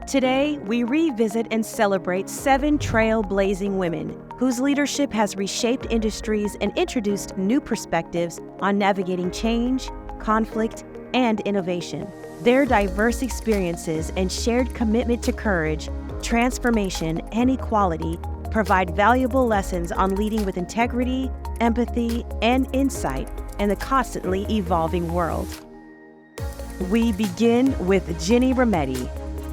Today, we revisit and celebrate 7 trailblazing women whose leadership has reshaped industries and introduced new perspectives on navigating change, conflict, and innovation. Their diverse experiences and shared commitment to courage, transformation, and equality provide valuable lessons on leading with integrity, empathy, and insight in the constantly evolving world. We begin with Ginny Rometty,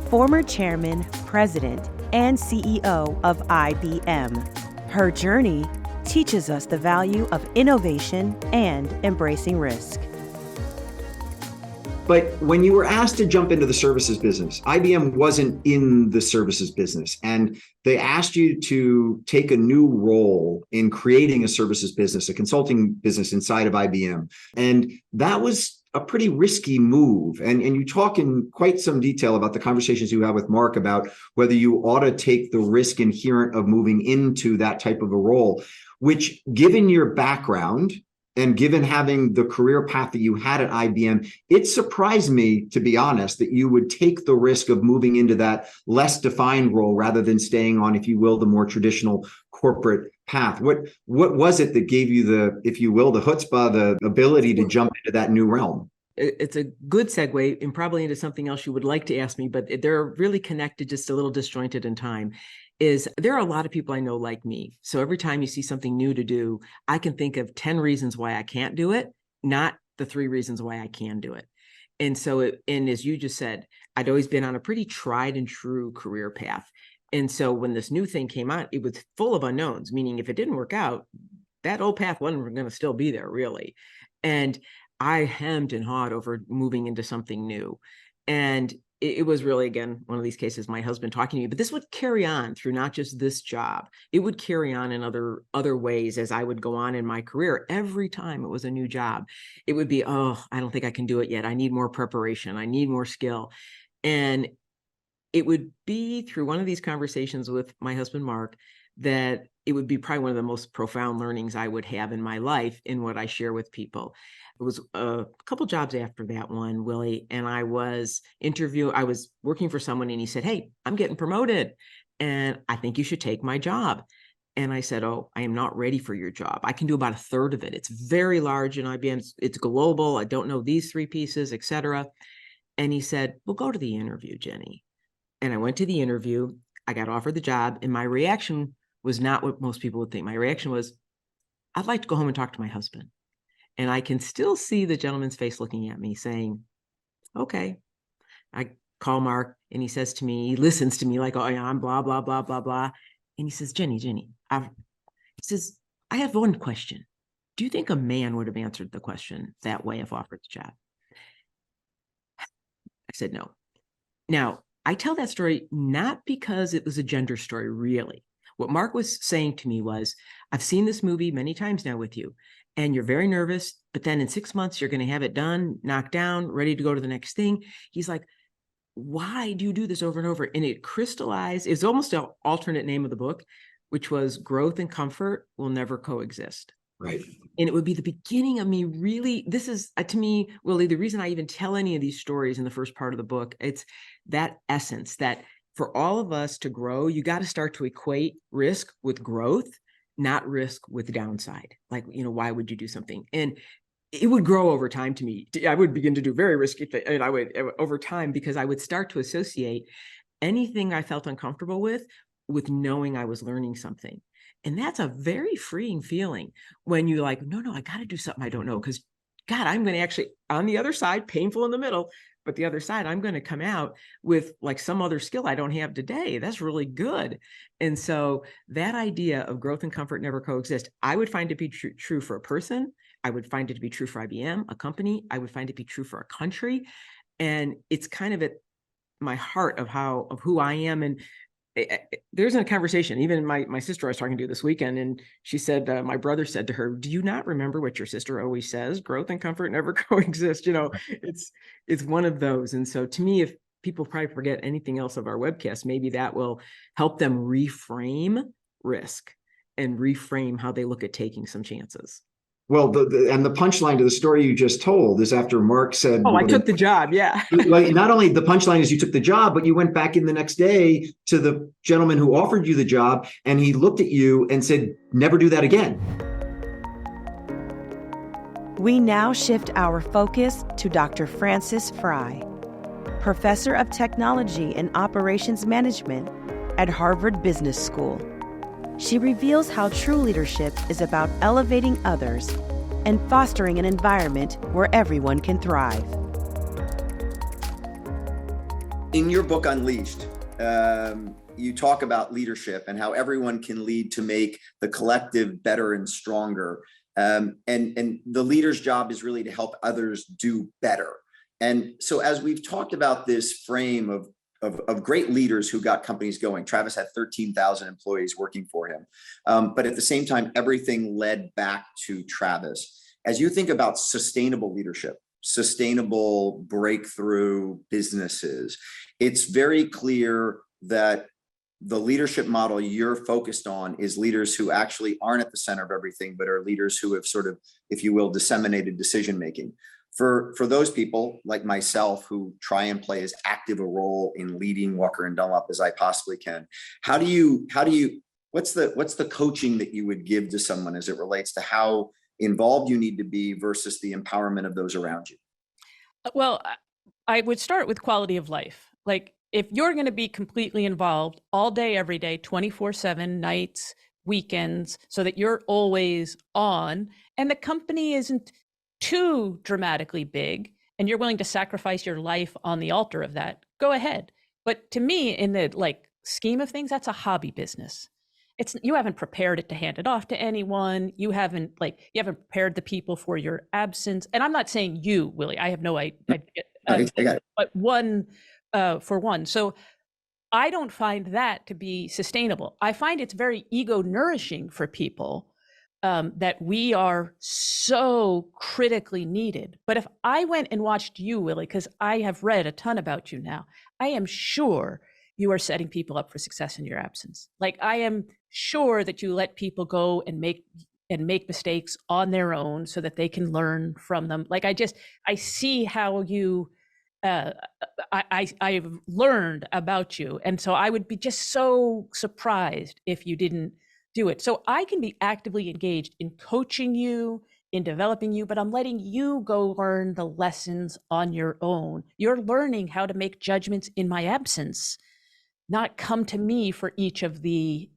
former chairman, president, and CEO of IBM. Her journey teaches us the value of innovation and embracing risk. But when you were asked to jump into the services business, IBM wasn't in the services business, and they asked you to take a new role in creating a services business, a consulting business inside of IBM. And that was a pretty risky move. And you talk in quite some detail about the conversations you have with Mark about whether you ought to take the risk inherent of moving into that type of a role, which, given your background and given having the career path that you had at IBM, it surprised me, to be honest, that you would take the risk of moving into that less defined role rather than staying on, if you will, the more traditional corporate path. What was it that gave you the, if you will, the chutzpah, the ability to jump into that new realm? It's a good segue and probably into something else you would like to ask me, but they're really connected, just a little disjointed in time. Is there are a lot of people I know like me. So every time you see something new to do, I can think of 10 reasons why I can't do it, not the 3 reasons why I can do it. And so, and as you just said, I'd always been on a pretty tried and true career path. And so when this new thing came out, it was full of unknowns, meaning if it didn't work out, that old path wasn't going to still be there, really. And I hemmed and hawed over moving into something new. And it was really, again, one of these cases, my husband talking to me, but this would carry on through not just this job. It would carry on in other ways as I would go on in my career. Every time it was a new job, it would be, oh, I don't think I can do it yet. I need more preparation. I need more skill. And it would be through one of these conversations with my husband, Mark, that it would be probably one of the most profound learnings I would have in my life in what I share with people. It was a couple jobs after that one, Willie, and I was working for someone and he said, "Hey, I'm getting promoted and I think you should take my job." And I said, "Oh, I am not ready for your job. I can do about 1/3 of it. It's very large in IBM. It's global. I don't know these 3 pieces, etc." And he said, "Well, go to the interview, Jenny." And I went to the interview. I got offered the job, and my reaction was not what most people would think. My reaction was, I'd like to go home and talk to my husband. And I can still see the gentleman's face looking at me saying, okay. I call Mark and he says to me, he listens to me like, oh, yeah, I'm blah, blah, blah, blah, blah. And he says, Ginny, he says, I have one question. Do you think a man would have answered the question that way if offered the job? I said, no. Now, I tell that story not because it was a gender story, really. What Mark was saying to me was, I've seen this movie many times now with you, and you're very nervous, but then in 6 months, you're going to have it done, knocked down, ready to go to the next thing. He's like, why do you do this over and over? And it crystallized, it's almost an alternate name of the book, which was Growth and Comfort Will Never Coexist. Right. And it would be the beginning of me really, this is, to me, Willie, the reason I even tell any of these stories in the first part of the book, it's that essence that for all of us to grow, you got to start to equate risk with growth, not risk with downside. Like, why would you do something? And it would grow over time to me. I would begin to do very risky things, and I would over time, because I would start to associate anything I felt uncomfortable with knowing I was learning something. And that's a very freeing feeling when you're like, no, I got to do something I don't know, because God, I'm going to actually, on the other side, painful in the middle, but the other side, I'm going to come out with like some other skill I don't have today. That's really good. And so that idea of growth and comfort never coexist, I would find to be true for a person. I would find it to be true for IBM, a company. I would find it to be true for a country. And it's kind of at my heart of who I am. And there's a conversation, even my sister I was talking to this weekend, and she said, my brother said to her, do you not remember what your sister always says? Growth and comfort never coexist. It's one of those. And so to me, if people probably forget anything else of our webcast, maybe that will help them reframe risk and reframe how they look at taking some chances. Well, and the punchline to the story you just told is after Mark said, "Oh, I took the job." Yeah. Like, not only the punchline is you took the job, but you went back in the next day to the gentleman who offered you the job, and he looked at you and said, "Never do that again." We now shift our focus to Dr. Frances Frei, Professor of Technology and Operations Management at Harvard Business School. She reveals how true leadership is about elevating others and fostering an environment where everyone can thrive. In your book, Unleashed, you talk about leadership and how everyone can lead to make the collective better and stronger. And the leader's job is really to help others do better. And so as we've talked about this frame of great leaders who got companies going, Travis had 13,000 employees working for him. But at the same time, everything led back to Travis. As you think about sustainable leadership, sustainable breakthrough businesses, it's very clear that the leadership model you're focused on is leaders who actually aren't at the center of everything, but are leaders who have sort of, if you will, disseminated decision-making. For those people like myself who try and play as active a role in leading Walker and Dunlop as I possibly can, what's the coaching that you would give to someone as it relates to how involved you need to be versus the empowerment of those around you? Well, I would start with quality of life. Like, if you're going to be completely involved all day, every day, 24/7, nights, weekends, so that you're always on, and the company isn't too dramatically big, and you're willing to sacrifice your life on the altar of that, go ahead. But to me, in the scheme of things, that's a hobby business. You haven't prepared it to hand it off to anyone. You haven't prepared the people for your absence. And I'm not saying you, Willie. I have no idea. I got it. But one for one. So I don't find that to be sustainable. I find it's very ego nourishing for people that we are so critically needed. But if I went and watched you, Willie, because I have read a ton about you now, I am sure you are setting people up for success in your absence. Like, I am sure that you let people go and make mistakes on their own so that they can learn from them. Like, I see how you, I've learned about you. And so I would be just so surprised if you didn't do it. So I can be actively engaged in coaching you, in developing you, but I'm letting you go learn the lessons on your own. You're learning how to make judgments in my absence, not come to me for each of the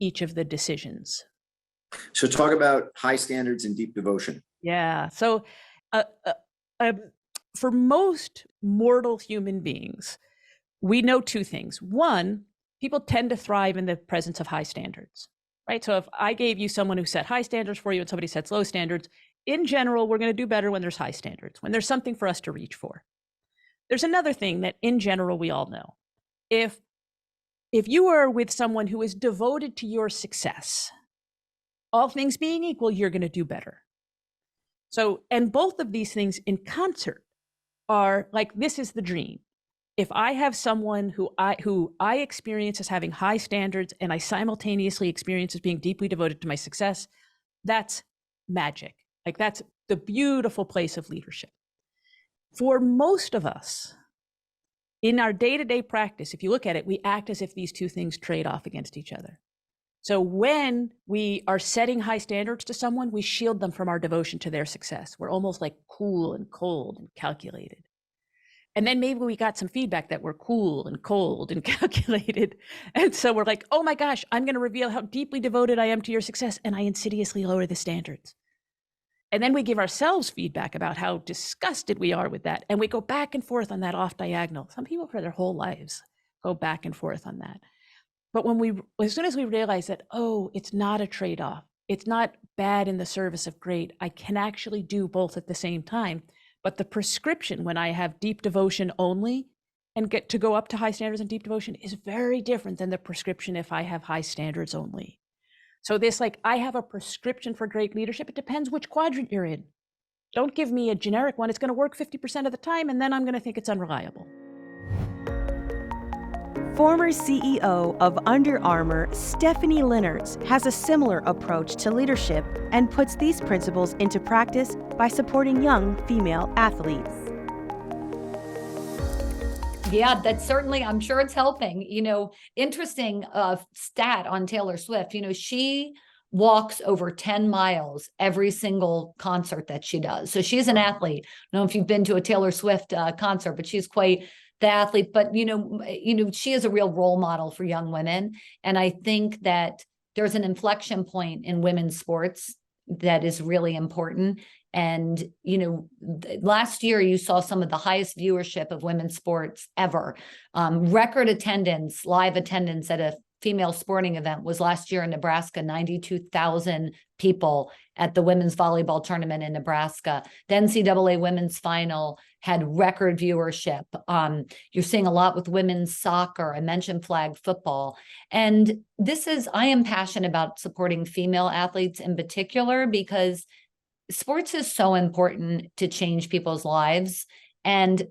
decisions. So talk about high standards and deep devotion. Yeah. So for most mortal human beings, we know two things. One, people tend to thrive in the presence of high standards. Right. So if I gave you someone who set high standards for you and somebody sets low standards, in general, we're going to do better when there's high standards, when there's something for us to reach for. There's another thing that in general, we all know. If you are with someone who is devoted to your success, all things being equal, you're going to do better. So, and both of these things in concert are like, this is the dream. If I have someone who I experience as having high standards and I simultaneously experience as being deeply devoted to my success, that's magic. Like, that's the beautiful place of leadership. For most of us, in our day-to-day practice, if you look at it, we act as if these two things trade off against each other. So when we are setting high standards to someone, we shield them from our devotion to their success. We're almost like cool and cold and calculated. And then maybe we got some feedback that we're cool and cold and calculated. And so we're like, oh my gosh, I'm going to reveal how deeply devoted I am to your success. And I insidiously lower the standards. And then we give ourselves feedback about how disgusted we are with that. And we go back and forth on that off diagonal. Some people for their whole lives go back and forth on that. But as soon as we realize that, oh, it's not a trade-off, it's not bad in the service of great, I can actually do both at the same time. But the prescription when I have deep devotion only and get to go up to high standards and deep devotion is very different than the prescription if I have high standards only. So this, I have a prescription for great leadership. It depends which quadrant you're in. Don't give me a generic one. It's going to work 50% of the time, and then I'm going to think it's unreliable. Former CEO of Under Armour, Stephanie Linnartz, has a similar approach to leadership and puts these principles into practice by supporting young female athletes. Yeah, that's certainly, I'm sure it's helping. Interesting stat on Taylor Swift. She walks over 10 miles every single concert that she does. So she's an athlete. I don't know if you've been to a Taylor Swift concert, but she's quite the athlete. But, she is a real role model for young women. And I think that there's an inflection point in women's sports that is really important. And, last year you saw some of the highest viewership of women's sports ever. Record attendance, live attendance at a female sporting event was last year in Nebraska, 92,000 people at the women's volleyball tournament in Nebraska. The NCAA women's final had record viewership. You're seeing a lot with women's soccer. I mentioned flag football. And I am passionate about supporting female athletes in particular because sports is so important to change people's lives. And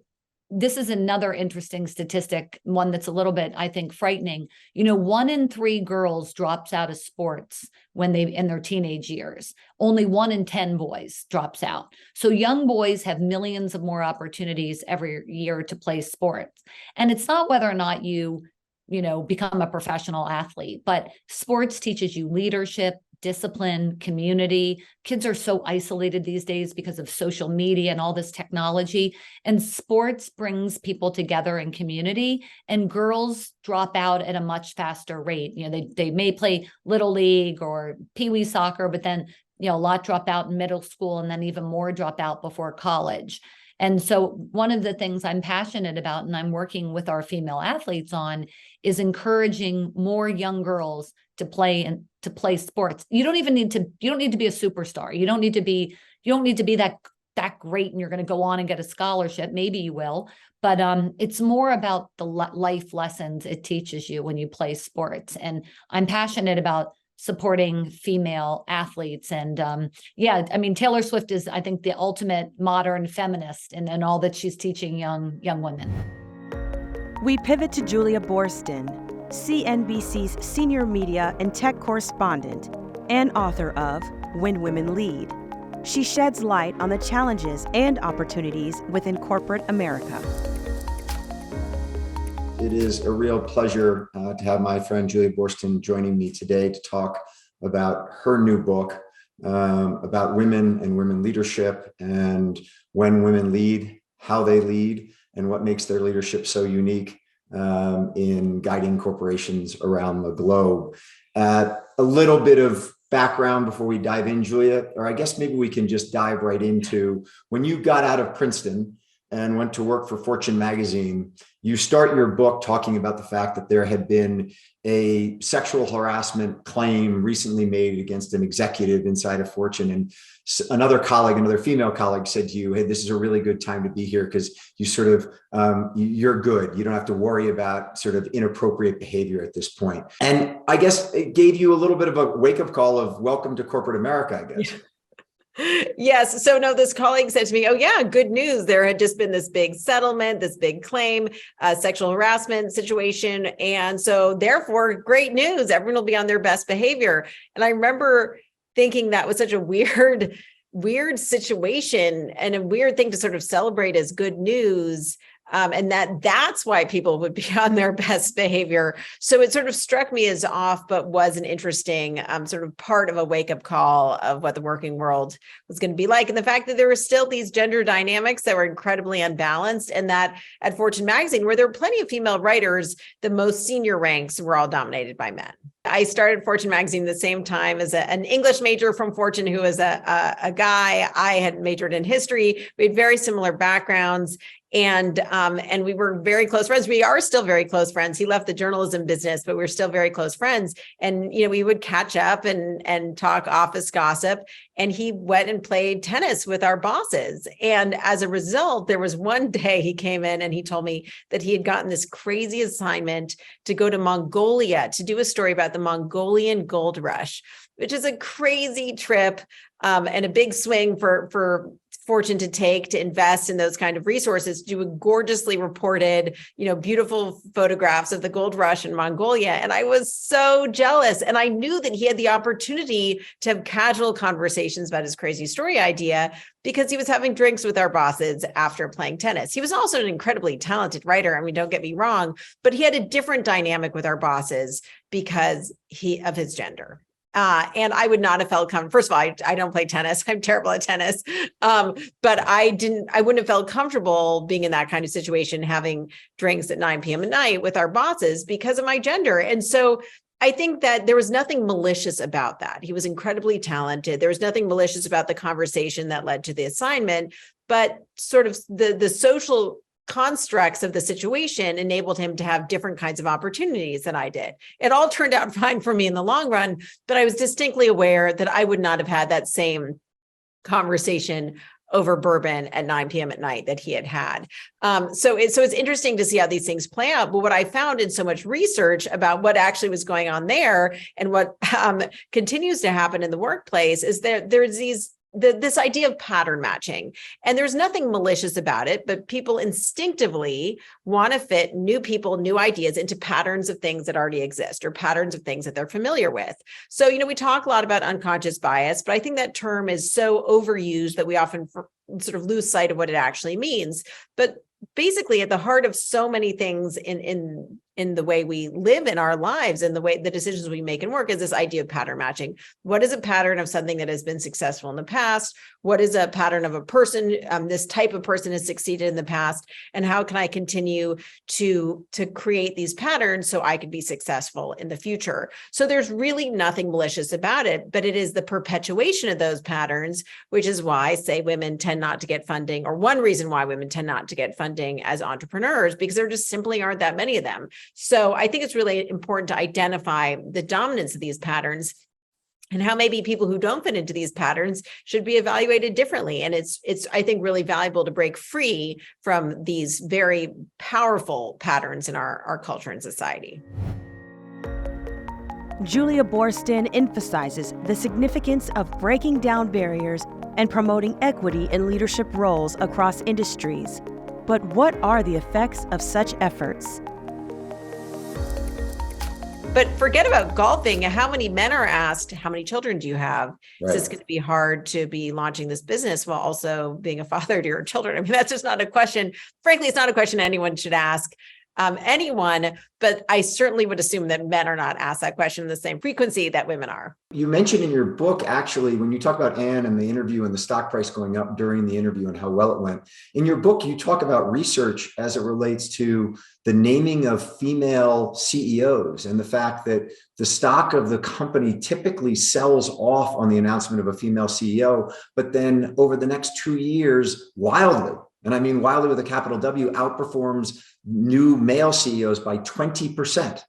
this is another interesting statistic, one that's a little bit, I think, frightening. 1 in 3 girls drops out of sports when in their teenage years. Only 1 in 10 boys drops out. So young boys have millions of more opportunities every year to play sports. And it's not whether or not you become a professional athlete, but sports teaches you leadership, discipline, community. Kids are so isolated these days because of social media and all this technology. And sports brings people together in community, and girls drop out at a much faster rate. They may play little league or peewee soccer, but then, a lot drop out in middle school and then even more drop out before college. And so one of the things I'm passionate about and I'm working with our female athletes on is encouraging more young girls to play sports. You don't need to be a superstar. You don't need to be that great and you're going to go on and get a scholarship. Maybe you will, but it's more about the life lessons it teaches you when you play sports. And I'm passionate about supporting female athletes. And Taylor Swift is, I think, the ultimate modern feminist and all that she's teaching young women. We pivot to Julia Boorstin, CNBC's senior media and tech correspondent and author of When Women Lead. She sheds light on the challenges and opportunities within corporate America. It is a real pleasure to have my friend Julia Boorstin joining me today to talk about her new book about women and women leadership and when women lead, how they lead, and what makes their leadership so unique in guiding corporations around the globe. A little bit of background before we dive in, Julia, or I guess maybe we can just dive right into when you got out of Princeton and went to work for Fortune magazine. You start your book talking about the fact that there had been a sexual harassment claim recently made against an executive inside of Fortune. And another female colleague said to you, hey, this is a really good time to be here because you sort of, you're good. You don't have to worry about sort of inappropriate behavior at this point. And I guess it gave you a little bit of a wake-up call of welcome to corporate America, I guess. Yes. So no, this colleague said to me, oh yeah, good news. There had just been this big settlement, this big claim, sexual harassment situation. And so therefore, great news. Everyone will be on their best behavior. And I remember thinking that was such a weird situation and a weird thing to sort of celebrate as good news. And that's why people would be on their best behavior. So it sort of struck me as off, but was an interesting sort of part of a wake-up call of what the working world was going to be like. And the fact that there were still these gender dynamics that were incredibly unbalanced, and that at Fortune magazine, where there were plenty of female writers, the most senior ranks were all dominated by men. I started Fortune magazine the same time as an English major from Fortune who was a guy. I had majored in history. We had very similar backgrounds. And we were very close friends. We are still very close friends. He left the journalism business, but we're still very close friends. And, we would catch up and talk office gossip. And he went and played tennis with our bosses. And as a result, there was one day he came in and he told me that he had gotten this crazy assignment to go to Mongolia to do a story about the Mongolian gold rush, which is a crazy trip and a big swing for fortune to take to invest in those kind of resources, do gorgeously reported, beautiful photographs of the gold rush in Mongolia. And I was so jealous. And I knew that he had the opportunity to have casual conversations about his crazy story idea because he was having drinks with our bosses after playing tennis. He was also an incredibly talented writer. I mean, don't get me wrong, but he had a different dynamic with our bosses because of his gender. And I would not have felt comfortable. First of all, I don't play tennis. I'm terrible at tennis. But I wouldn't have felt comfortable being in that kind of situation, having drinks at 9 p.m. at night with our bosses because of my gender. And so I think that there was nothing malicious about that. He was incredibly talented. There was nothing malicious about the conversation that led to the assignment, but sort of the social constructs of the situation enabled him to have different kinds of opportunities than I did. It all turned out fine for me in the long run, but I was distinctly aware that I would not have had that same conversation over bourbon at 9 p.m. at night that he had. So it's interesting to see how these things play out. But what I found in so much research about what actually was going on there and what continues to happen in the workplace is there's this idea of pattern matching. And there's nothing malicious about it, but people instinctively want to fit new people, new ideas into patterns of things that already exist or patterns of things that they're familiar with. So, we talk a lot about unconscious bias, but I think that term is so overused that we often sort of lose sight of what it actually means. But basically, at the heart of so many things in the way we live in our lives and the decisions we make in work is this idea of pattern matching. What is a pattern of something that has been successful in the past? What is a pattern of a person? This type of person has succeeded in the past, and how can I continue to create these patterns so I can be successful in the future? So there's really nothing malicious about it, but it is the perpetuation of those patterns, which is why, say, women tend not to get funding, or one reason why women tend not to get funding as entrepreneurs, because there just simply aren't that many of them. So I think it's really important to identify the dominance of these patterns and how maybe people who don't fit into these patterns should be evaluated differently. And it's I think, really valuable to break free from these very powerful patterns in our culture and society. Julia Boorstin emphasizes the significance of breaking down barriers and promoting equity in leadership roles across industries. But what are the effects of such efforts? But forget about golfing. How many men are asked, how many children do you have? Right. Is this going to be hard to be launching this business while also being a father to your children? I mean, that's just not a question. Frankly, it's not a question anyone should ask anyone, but I certainly would assume that men are not asked that question in the same frequency that women are. You mentioned in your book, actually, when you talk about Anne and the interview and the stock price going up during the interview and how well it went, in your book, you talk about research as it relates to the naming of female CEOs and the fact that the stock of the company typically sells off on the announcement of a female CEO, but then over the next 2 years, wildly, and I mean wildly with a capital W, outperforms new male CEOs by 20%.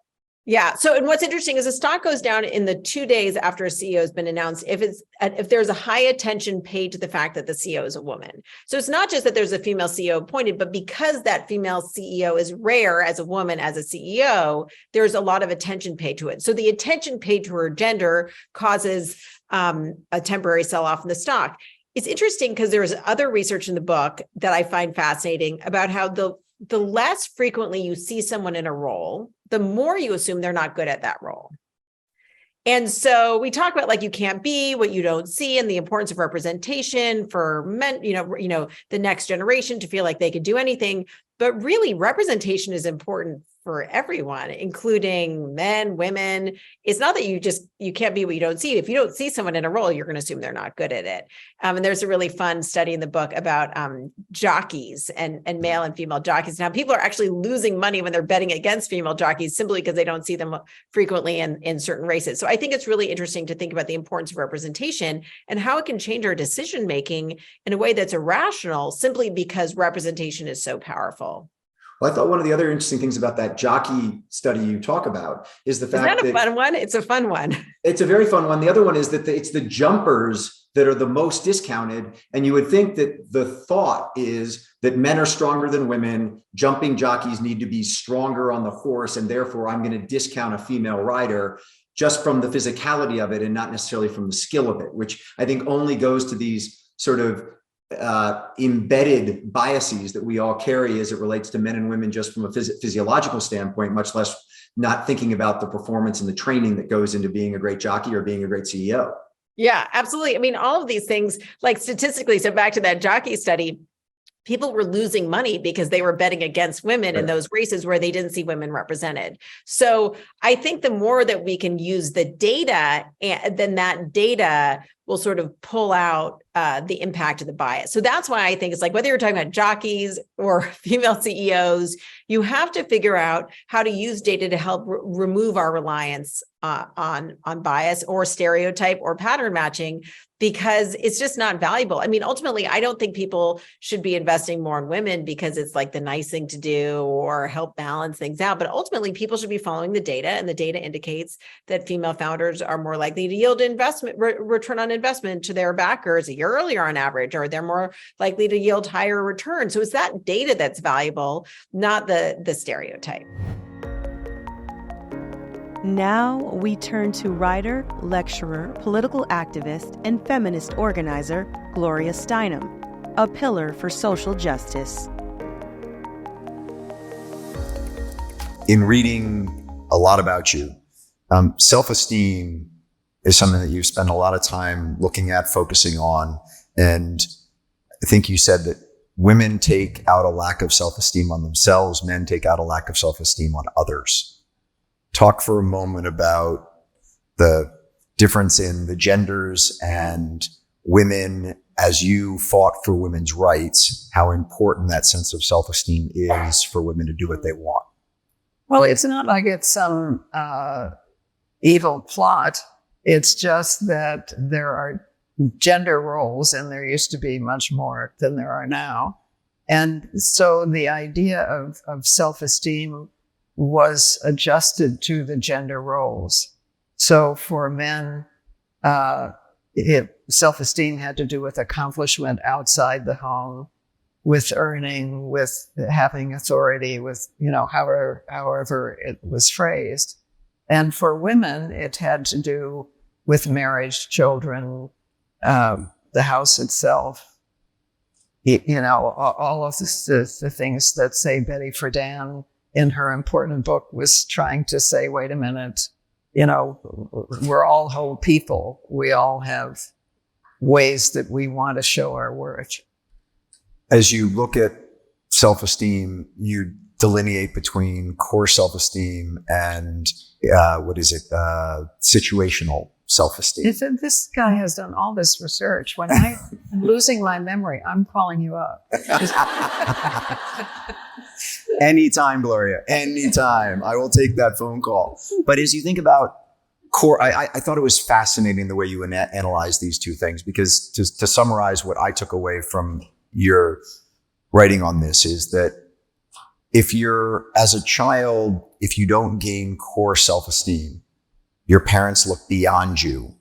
Yeah. So, and what's interesting is the stock goes down in the 2 days after a CEO has been announced if there's a high attention paid to the fact that the CEO is a woman. So it's not just that there's a female CEO appointed, but because that female CEO is rare as a woman as a CEO, there's a lot of attention paid to it. So the attention paid to her gender causes a temporary sell-off in the stock. It's interesting because there's other research in the book that I find fascinating about how the less frequently you see someone in a role, the more you assume they're not good at that role. And so we talk about, like, you can't be what you don't see, and the importance of representation for men, the next generation to feel like they could do anything. But really, representation is important for everyone, including men, women. It's not that you can't be what you don't see. If you don't see someone in a role, you're going to assume they're not good at it. And there's a really fun study in the book about jockeys and male and female jockeys. Now, people are actually losing money when they're betting against female jockeys simply because they don't see them frequently in certain races. So I think it's really interesting to think about the importance of representation and how it can change our decision making in a way that's irrational simply because representation is so powerful. Well, I thought one of the other interesting things about that jockey study you talk about is the fact that— Is that a fun one? It's a fun one. It's a very fun one. The other one is that it's the jumpers that are the most discounted. And you would think that the thought is that men are stronger than women, jumping jockeys need to be stronger on the horse, and therefore I'm going to discount a female rider just from the physicality of it and not necessarily from the skill of it, which I think only goes to these sort of embedded biases that we all carry as it relates to men and women just from a physiological standpoint, much less not thinking about the performance and the training that goes into being a great jockey or being a great CEO. Yeah, absolutely. I mean, all of these things, like statistically, so back to that jockey study, people were losing money because they were betting against women in those races where they didn't see women represented. So I think the more that we can use the data, and then that data will sort of pull out the impact of the bias. So that's why I think it's like, whether you're talking about jockeys or female CEOs, you have to figure out how to use data to help remove our reliance on bias or stereotype or pattern matching, because it's just not valuable. I mean, ultimately, I don't think people should be investing more in women because it's like the nice thing to do or help balance things out. But ultimately, people should be following the data, and the data indicates that female founders are more likely to yield investment return on investment to their backers a year earlier on average, or they're more likely to yield higher returns. So it's that data that's valuable, not the stereotype. Now we turn to writer, lecturer, political activist, and feminist organizer Gloria Steinem, a pillar for social justice. In reading a lot about you, self-esteem is something that you spend a lot of time looking at, focusing on. And I think you said that women take out a lack of self-esteem on themselves, men take out a lack of self-esteem on others. Talk for a moment about the difference in the genders and women as you fought for women's rights, how important that sense of self-esteem is for women to do what they want. Well, it's not like it's some evil plot. It's just that there are gender roles, and there used to be much more than there are now. And so the idea of self-esteem was adjusted to the gender roles. So for men, self-esteem had to do with accomplishment outside the home, with earning, with having authority, with, however it was phrased. And for women, it had to do with marriage, children, the house itself, all of the things that, say, Betty Friedan in her important book was trying to say, wait a minute, we're all whole people. We all have ways that we want to show our worth. As you look at self-esteem, you delineate between core self-esteem and situational self-esteem. This guy has done all this research. When I'm losing my memory, I'm calling you up. Anytime, Gloria, anytime. I will take that phone call. But as you think about core, I thought it was fascinating the way you analyze these two things, because to summarize what I took away from your writing on this is that if you're, as a child, if you don't gain core self-esteem, your parents look beyond you,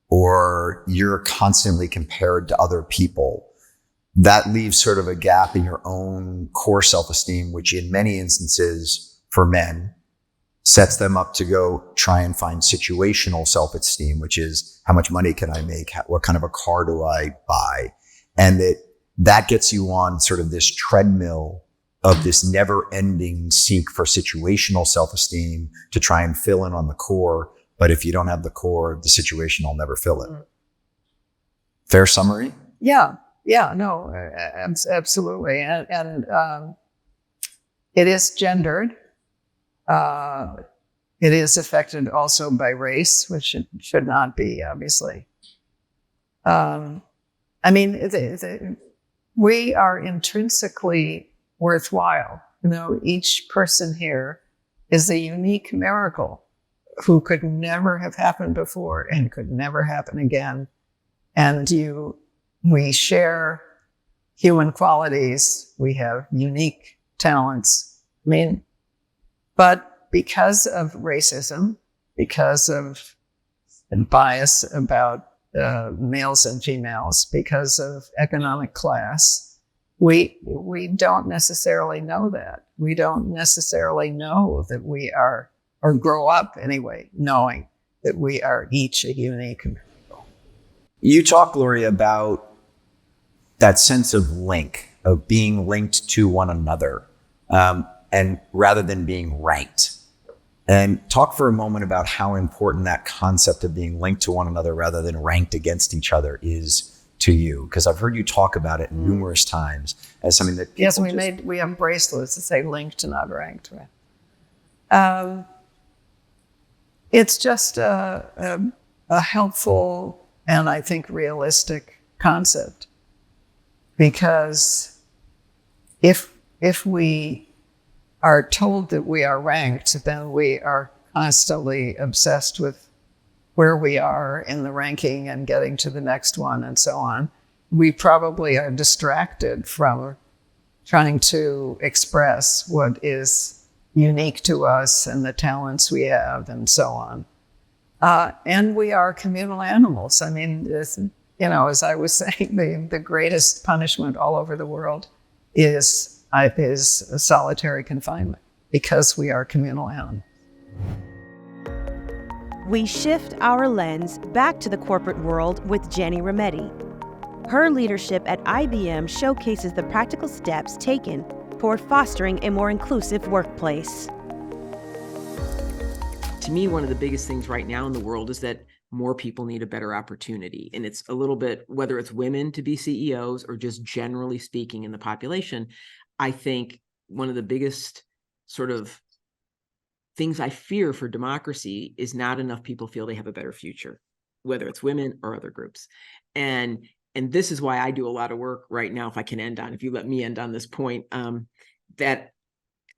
or you're constantly compared to other people, that leaves sort of a gap in your own core self-esteem, which in many instances for men sets them up to go try and find situational self-esteem, which is how much money can I make? What kind of a car do I buy? And that gets you on sort of this treadmill of this never-ending seek for situational self-esteem to try and fill in on the core. But if you don't have the core, the situation will never fill it. Fair summary? Yeah, no, absolutely. And it is gendered. It is affected also by race, which it should not be, obviously. We are intrinsically worthwhile. Each person here is a unique miracle who could never have happened before and could never happen again. And we share human qualities. We have unique talents. But because of racism, because of bias about males and females, because of economic class, we don't necessarily know that. We don't necessarily know that we are, or grow up anyway, knowing that we are each a unique miracle. You talk, Gloria, about that sense of link, of being linked to one another, and rather than being ranked. And talk for a moment about how important that concept of being linked to one another rather than ranked against each other is to you, because I've heard you talk about it numerous times as something that yes, we have bracelets that say linked, not ranked. Right? It's just a helpful and I think realistic concept, because if we are told that we are ranked, then we are constantly obsessed with where we are in the ranking and getting to the next one and so on. We probably are distracted from trying to express what is unique to us and the talents we have and so on. And we are communal animals. I mean, as I was saying, the greatest punishment all over the world is solitary confinement, because we are communal animals. We shift our lens back to the corporate world with Ginny Rometty. Her leadership at IBM showcases the practical steps taken toward fostering a more inclusive workplace. To me, one of the biggest things right now in the world is that more people need a better opportunity. And it's a little bit, whether it's women to be CEOs or just generally speaking in the population, I think one of the biggest sort of things I fear for democracy is not enough people feel they have a better future, whether it's women or other groups. And this is why I do a lot of work right now, if you let me end on this point, that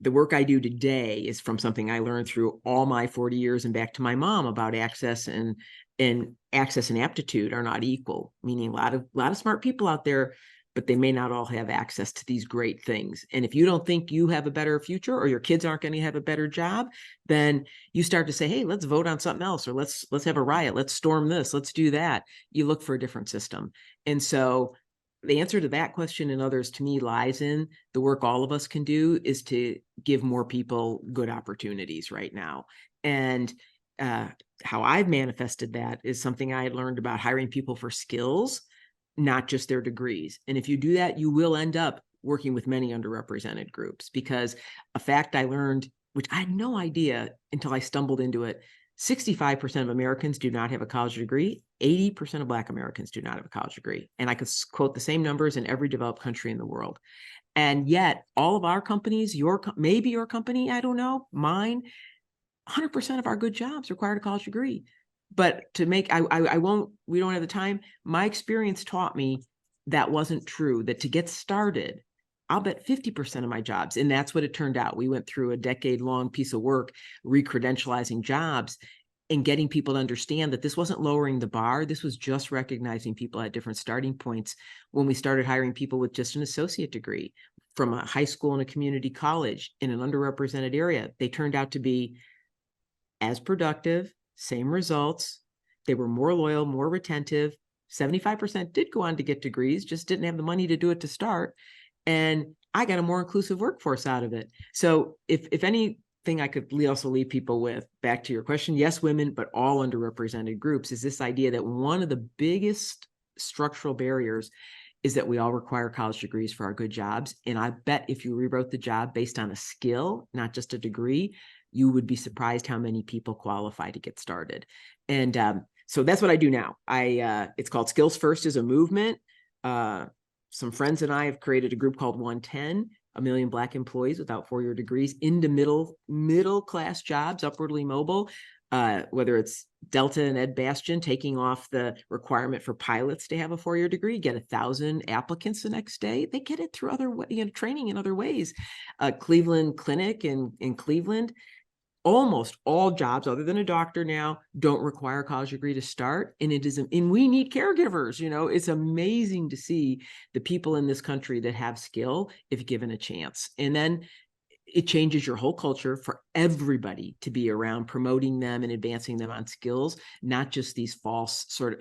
the work I do today is from something I learned through all my 40 years and back to my mom about access, and access and aptitude are not equal, meaning a lot of smart people out there, but they may not all have access to these great things. And if you don't think you have a better future, or your kids aren't going to have a better job, then you start to say, hey, let's vote on something else, or let's have a riot, let's storm this, let's do that. You look for a different system. And so the answer to that question and others, to me, lies in the work all of us can do is to give more people good opportunities right now. And how I've manifested that is something I had learned about hiring people for skills, not just their degrees. And if you do that, you will end up working with many underrepresented groups, because a fact I learned, which I had no idea until I stumbled into it, 65% of Americans do not have a college degree. 80% of Black Americans do not have a college degree. And I could quote the same numbers in every developed country in the world. And yet all of our companies, maybe your company, I don't know, mine, 100% of our good jobs required a college degree. But we don't have the time. My experience taught me that wasn't true, that to get started, I'll bet 50% of my jobs, and that's what it turned out. We went through a decade-long piece of work, recredentializing jobs and getting people to understand that this wasn't lowering the bar. This was just recognizing people at different starting points. When we started hiring people with just an associate degree from a high school and a community college in an underrepresented area, they turned out to be as productive, same results. They were more loyal, more retentive. 75% did go on to get degrees, just didn't have the money to do it to start. And I got a more inclusive workforce out of it. So if anything I could also leave people with, back to your question, yes, women, but all underrepresented groups, is this idea that one of the biggest structural barriers is that we all require college degrees for our good jobs. And I bet if you rewrote the job based on a skill, not just a degree, you would be surprised how many people qualify to get started. And so that's what I do now. It's called Skills First is a movement. Some friends and I have created a group called OneTen, 1 million Black employees without 4-year degrees into middle class jobs, upwardly mobile, whether it's Delta and Ed Bastian taking off the requirement for pilots to have a 4-year degree, get 1,000 applicants the next day. They get it through other training in other ways. Cleveland Clinic in Cleveland, almost all jobs other than a doctor now don't require a college degree to start. And we need caregivers. It's amazing to see the people in this country that have skill if given a chance. And then it changes your whole culture for everybody to be around promoting them and advancing them on skills, not just these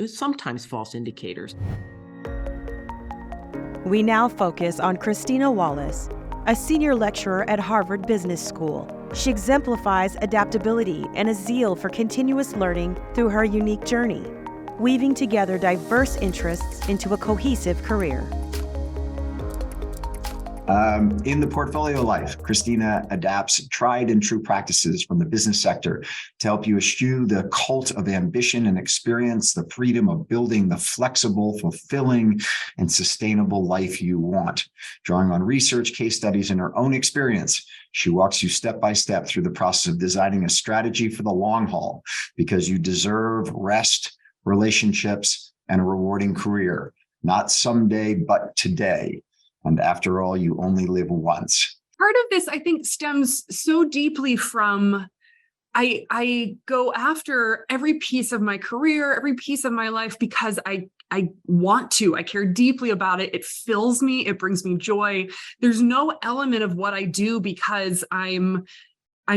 sometimes false indicators. We now focus on Christina Wallace, a senior lecturer at Harvard Business School. She exemplifies adaptability and a zeal for continuous learning through her unique journey, weaving together diverse interests into a cohesive career. In the portfolio life, Christina adapts tried and true practices from the business sector to help you eschew the cult of ambition and experience the freedom of building the flexible, fulfilling, and sustainable life you want. Drawing on research, case studies, and her own experience, she walks you step by step through the process of designing a strategy for the long haul, because you deserve rest, relationships, and a rewarding career, not someday, but today. And after all, you only live once. Part of this, I think, stems so deeply from I go after every piece of my career, every piece of my life, because I want to. I care deeply about it. It fills me. It brings me joy. There's no element of what I do because I'm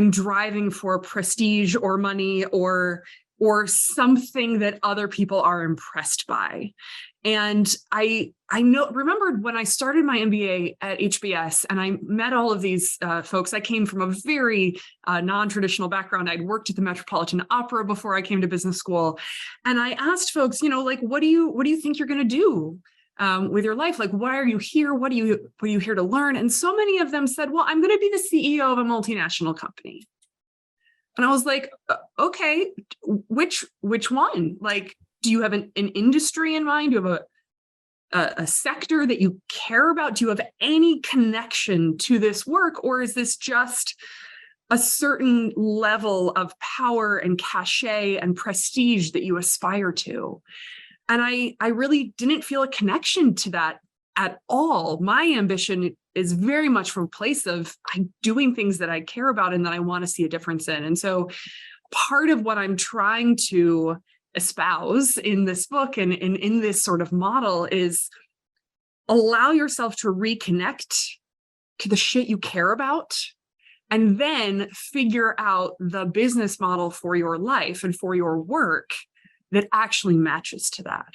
driving for prestige or money or something that other people are impressed by. And I remembered when I started my MBA at HBS and I met all of these folks. I came from a very non-traditional background. I'd worked at the Metropolitan Opera before I came to business school. And I asked folks, like, what do you think you're going to do with your life? Like, why are you here? What are you here to learn? And so many of them said, well, I'm going to be the CEO of a multinational company. And I was like, okay, which one? Like, do you have an industry in mind? Do you have a sector that you care about? Do you have any connection to this work? Or is this just a certain level of power and cachet and prestige that you aspire to? And I really didn't feel a connection to that at all. My ambition is very much from a place of I'm doing things that I care about and that I want to see a difference in. And so part of what I'm trying to espouse in this book and in this sort of model is allow yourself to reconnect to the shit you care about, and then figure out the business model for your life and for your work that actually matches to that.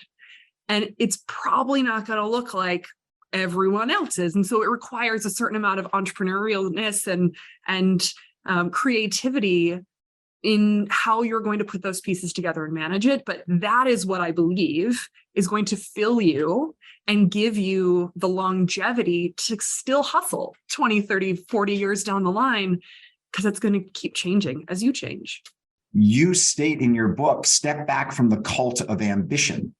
And it's probably not going to look like everyone else's. And so it requires a certain amount of entrepreneurialness and creativity in how you're going to put those pieces together and manage it. But that is what I believe is going to fill you and give you the longevity to still hustle 20, 30, 40 years down the line, because it's going to keep changing as you change. You state in your book, step back from the cult of ambition.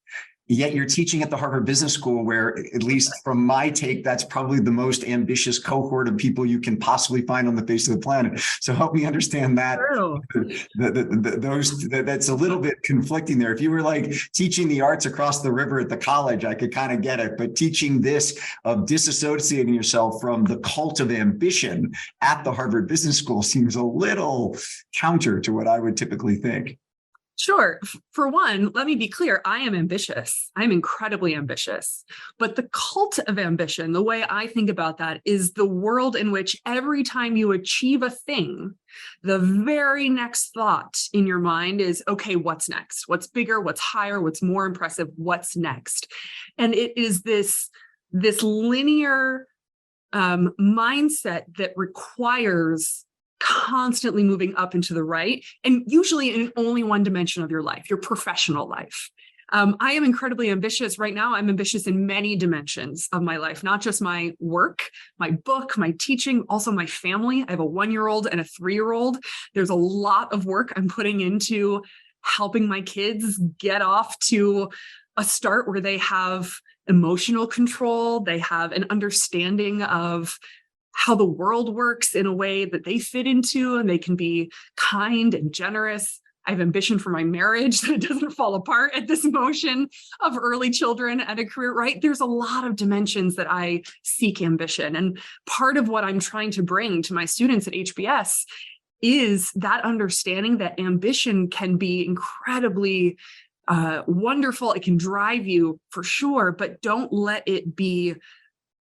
Yet you're teaching at the Harvard Business School, where, at least from my take, that's probably the most ambitious cohort of people you can possibly find on the face of the planet. So help me understand that. That's a little bit conflicting there. If you were like teaching the arts across the river at the college, I could kind of get it. But teaching this of disassociating yourself from the cult of ambition at the Harvard Business School seems a little counter to what I would typically think. Sure. For one, let me be clear. I am ambitious. I'm incredibly ambitious. But the cult of ambition, the way I think about that, is the world in which every time you achieve a thing, the very next thought in your mind is, okay, what's next? What's bigger? What's higher? What's more impressive? What's next? And it is this linear mindset that requires constantly moving up and to the right, and usually in only one dimension of your life, your professional life. I am incredibly ambitious right now. I'm ambitious in many dimensions of my life, not just my work, my book, my teaching, also my family. I have a 1-year-old and a 3-year-old. There's a lot of work I'm putting into helping my kids get off to a start where they have emotional control, they have an understanding of how the world works in a way that they fit into, and they can be kind and generous. I have ambition for my marriage, that it doesn't fall apart at this motion of early children and a career, right? There's a lot of dimensions that I seek ambition. And part of what I'm trying to bring to my students at HBS is that understanding that ambition can be incredibly wonderful. It can drive you for sure, but don't let it be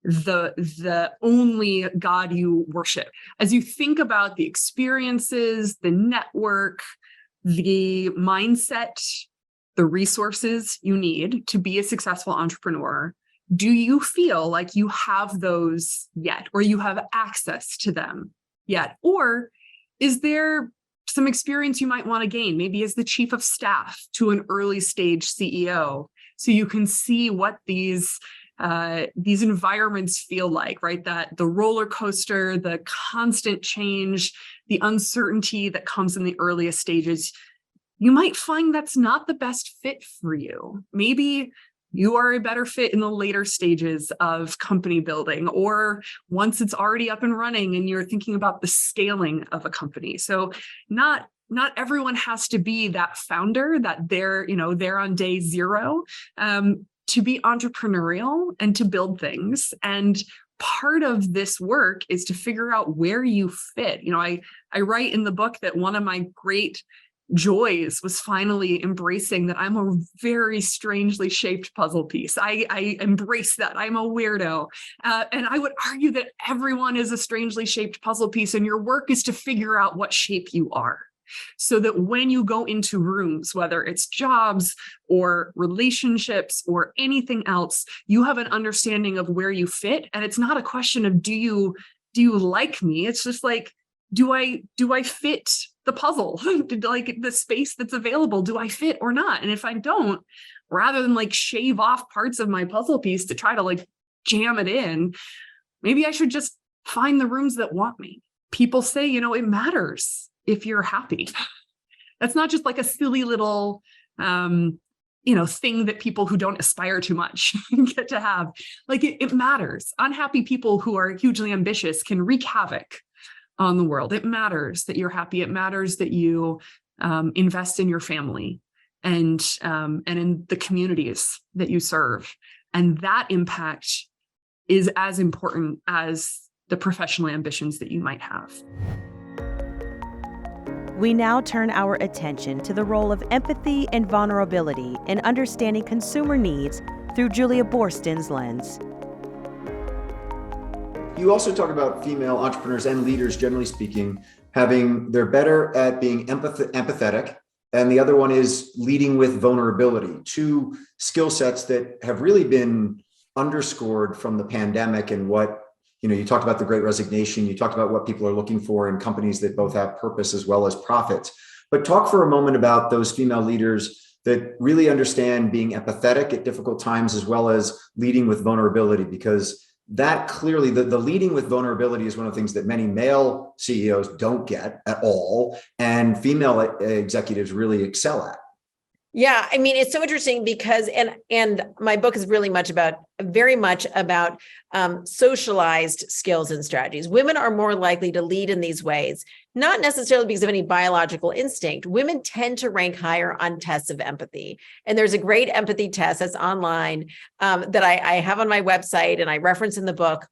the only God you worship. As you think about the experiences, the network, the mindset, the resources you need to be a successful entrepreneur, do you feel like you have those yet, or you have access to them yet? Or is there some experience you might want to gain, maybe as the chief of staff to an early stage CEO, so you can see what these these environments feel like, right? That the roller coaster, the constant change, the uncertainty that comes in the earliest stages, you might find that's not the best fit for you. Maybe you are a better fit in the later stages of company building, or once it's already up and running and you're thinking about the scaling of a company. So not everyone has to be that founder that they're on day zero to be entrepreneurial and to build things. And part of this work is to figure out where you fit. I write in the book that one of my great joys was finally embracing that I'm a very strangely shaped puzzle piece. I embrace that. I'm a weirdo. And I would argue that everyone is a strangely shaped puzzle piece, and your work is to figure out what shape you are. So that when you go into rooms, whether it's jobs or relationships or anything else, you have an understanding of where you fit. And it's not a question of do you like me? It's just like, do I fit the puzzle? Like the space that's available, do I fit or not? And if I don't, rather than like shave off parts of my puzzle piece to try to like jam it in, maybe I should just find the rooms that want me. People say, it matters if you're happy. That's not just like a silly little, thing that people who don't aspire too much get to have. Like it matters. Unhappy people who are hugely ambitious can wreak havoc on the world. It matters that you're happy. It matters that you invest in your family and in the communities that you serve. And that impact is as important as the professional ambitions that you might have. We now turn our attention to the role of empathy and vulnerability in understanding consumer needs through Julia Boorstin's lens. You also talk about female entrepreneurs and leaders, generally speaking, they're better at being empathetic. And the other one is leading with vulnerability, two skill sets that have really been underscored from the pandemic and what, you talked about the Great Resignation, you talked about what people are looking for in companies that both have purpose as well as profits. But talk for a moment about those female leaders that really understand being empathetic at difficult times as well as leading with vulnerability, because that clearly, the leading with vulnerability is one of the things that many male CEOs don't get at all, and female executives really excel at. Yeah, I mean, it's so interesting because, and my book is very much about socialized skills and strategies. Women are more likely to lead in these ways, not necessarily because of any biological instinct. Women tend to rank higher on tests of empathy. And there's a great empathy test that's online that I have on my website and I reference in the book.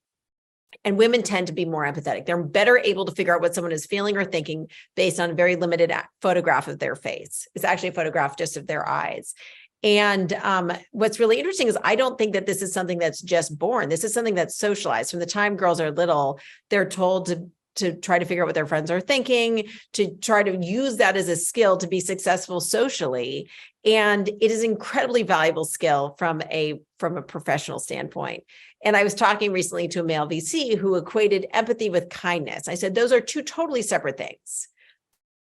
And women tend to be more empathetic. They're better able to figure out what someone is feeling or thinking based on a very limited photograph of their face. It's actually a photograph just of their eyes. And what's really interesting is I don't think that this is something that's just born. This is something that's socialized. From the time girls are little, they're told to try to figure out what their friends are thinking, to try to use that as a skill to be successful socially. And it is an incredibly valuable skill from a professional standpoint. And I was talking recently to a male VC who equated empathy with kindness. I said, those are two totally separate things.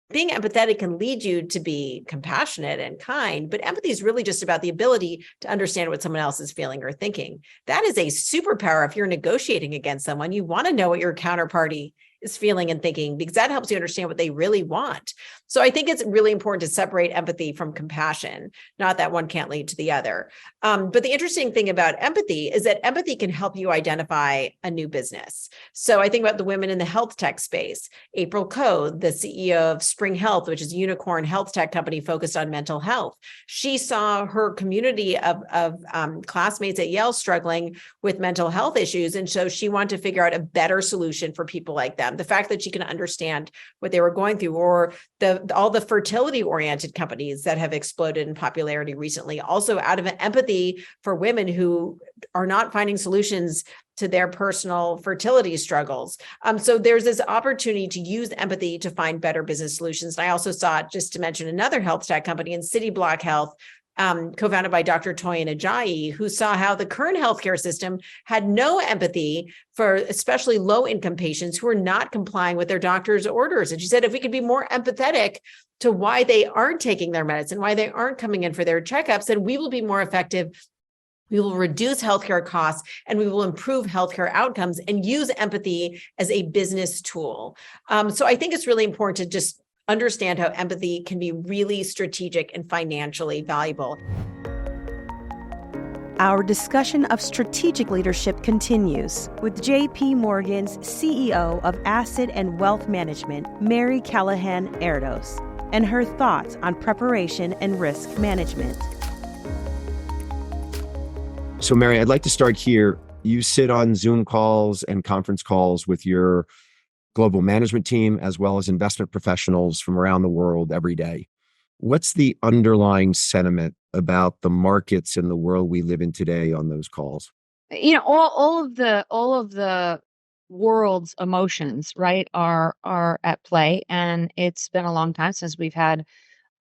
Being empathetic can lead you to be compassionate and kind, but empathy is really just about the ability to understand what someone else is feeling or thinking. That is a superpower. If you're negotiating against someone, you want to know what your counterparty is feeling and thinking, because that helps you understand what they really want. So I think it's really important to separate empathy from compassion, not that one can't lead to the other. But the interesting thing about empathy is that empathy can help you identify a new business. So I think about the women in the health tech space. April Code, the CEO of Spring Health, which is a unicorn health tech company focused on mental health. She saw her community of classmates at Yale struggling with mental health issues. And so she wanted to figure out a better solution for people like them. The fact that she can understand what they were going through, or all the fertility-oriented companies that have exploded in popularity recently, also out of an empathy for women who are not finding solutions to their personal fertility struggles. So there's this opportunity to use empathy to find better business solutions. And I also saw, just to mention another health tech company in City Block Health, co-founded by Dr. Toyin Ajayi, who saw how the current healthcare system had no empathy for especially low-income patients who are not complying with their doctor's orders. And she said, if we could be more empathetic to why they aren't taking their medicine, why they aren't coming in for their checkups, then we will be more effective We will reduce healthcare costs and we will improve healthcare outcomes and use empathy as a business tool. So I think it's really important to just understand how empathy can be really strategic and financially valuable. Our discussion of strategic leadership continues with JP Morgan's CEO of Asset and Wealth Management, Mary Callahan Erdoes, and her thoughts on preparation and risk management. So, Mary, I'd like to start here. You sit on Zoom calls and conference calls with your global management team, as well as investment professionals from around the world every day. What's the underlying sentiment about the markets and the world we live in today on those calls? You know, all of the world's emotions, right, are at play, and it's been a long time since we've had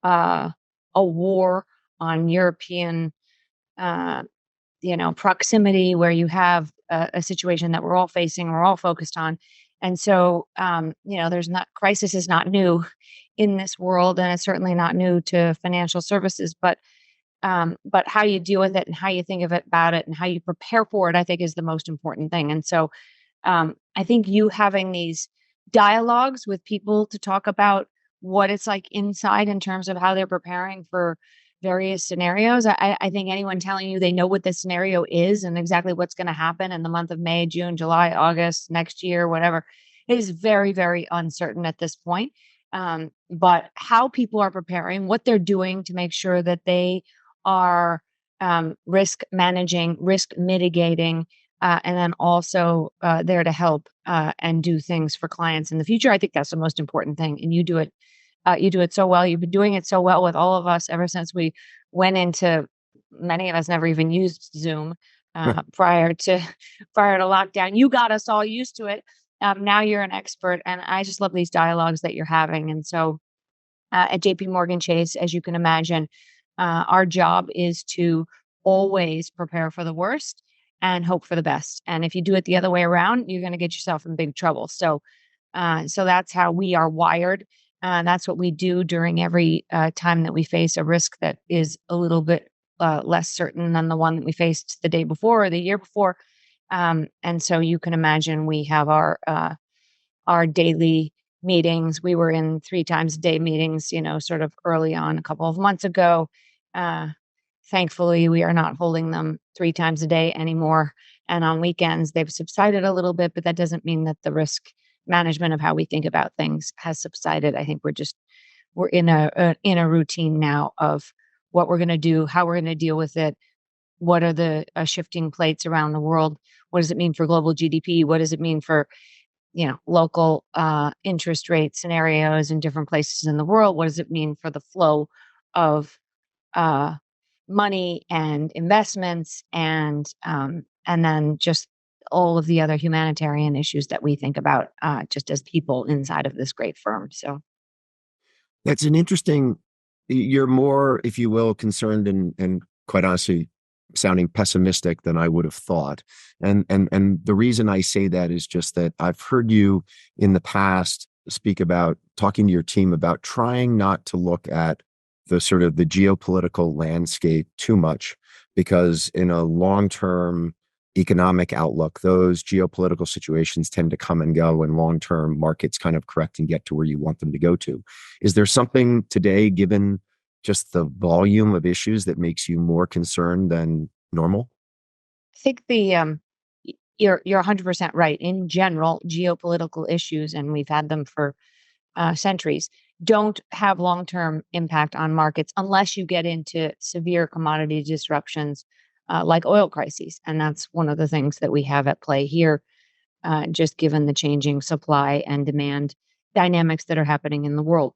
a war on European, proximity, where you have a situation that we're all facing, we're all focused on, and so crisis is not new in this world, and it's certainly not new to financial services, but how you deal with it and how you think about it and how you prepare for it, I think, is the most important thing. And so I think you having these dialogues with people to talk about what it's like inside in terms of how they're preparing for various scenarios. I think anyone telling you they know what the scenario is and exactly what's going to happen in the month of May, June, July, August, next year, whatever, it is very, very uncertain at this point. But how people are preparing, what they're doing to make sure that they are risk managing, risk mitigating, and then also there to help and do things for clients in the future. I think that's the most important thing. And you do it. You do it so well. You've been doing it so well with all of us ever since we went into. Many of us never even used Zoom prior to lockdown. You got us all used to it. Now you're an expert, and I just love these dialogues that you're having. And so, at JP Morgan Chase, as you can imagine, our job is to always prepare for the worst and hope for the best. And if you do it the other way around, you're going to get yourself in big trouble. So that's how we are wired. That's what we do during every time that we face a risk that is a little bit less certain than the one that we faced the day before or the year before. And so you can imagine we have our daily meetings. We were in 3 times a day meetings, sort of early on a couple of months ago. Thankfully, we are not holding them 3 times a day anymore. And on weekends, they've subsided a little bit, but that doesn't mean that the risk management of how we think about things has subsided. I think we're in a routine now of what we're going to do, how we're going to deal with it. What are the shifting plates around the world? What does it mean for global GDP? What does it mean for, local interest rate scenarios in different places in the world? What does it mean for the flow of money and investments and then just all of the other humanitarian issues that we think about just as people inside of this great firm. So that's an interesting, you're more, if you will, concerned and quite honestly, sounding pessimistic than I would have thought. And the reason I say that is just that I've heard you in the past speak about talking to your team about trying not to look at the sort of the geopolitical landscape too much, because in a long-term economic outlook, those geopolitical situations tend to come and go, and long-term markets kind of correct and get to where you want them to go to. Is there something today, given just the volume of issues, that makes you more concerned than normal? I think you're 100% right. In general, geopolitical issues, and we've had them for centuries, don't have long-term impact on markets unless you get into severe commodity disruptions like oil crises. And that's one of the things that we have at play here, just given the changing supply and demand dynamics that are happening in the world.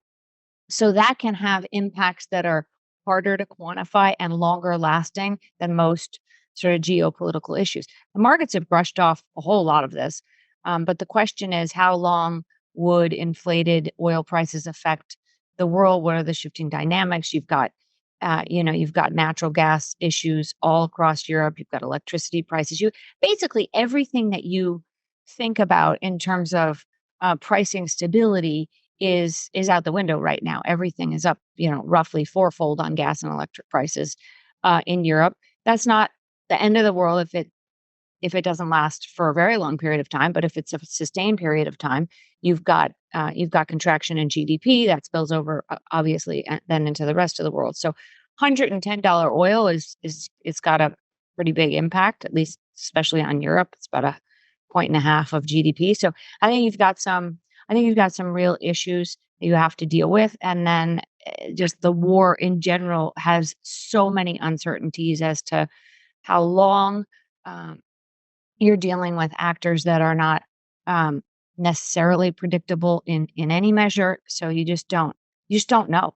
So that can have impacts that are harder to quantify and longer lasting than most sort of geopolitical issues. The markets have brushed off a whole lot of this. But the question is, how long would inflated oil prices affect the world? What are the shifting dynamics? You've got natural gas issues all across Europe. You've got electricity prices. Basically everything that you think about in terms of pricing stability is out the window right now. Everything is up, roughly fourfold on gas and electric prices in Europe. That's not the end of the world if it doesn't last for a very long period of time. But if it's a sustained period of time, you've got contraction in GDP that spills over obviously then into the rest of the world. So $110 oil it's got a pretty big impact, at least especially on Europe. It's about 1.5 points of GDP. So I think you've got some real issues that you have to deal with. And then just the war in general has so many uncertainties as to how long. You're dealing with actors that are not necessarily predictable in any measure. So you just don't know.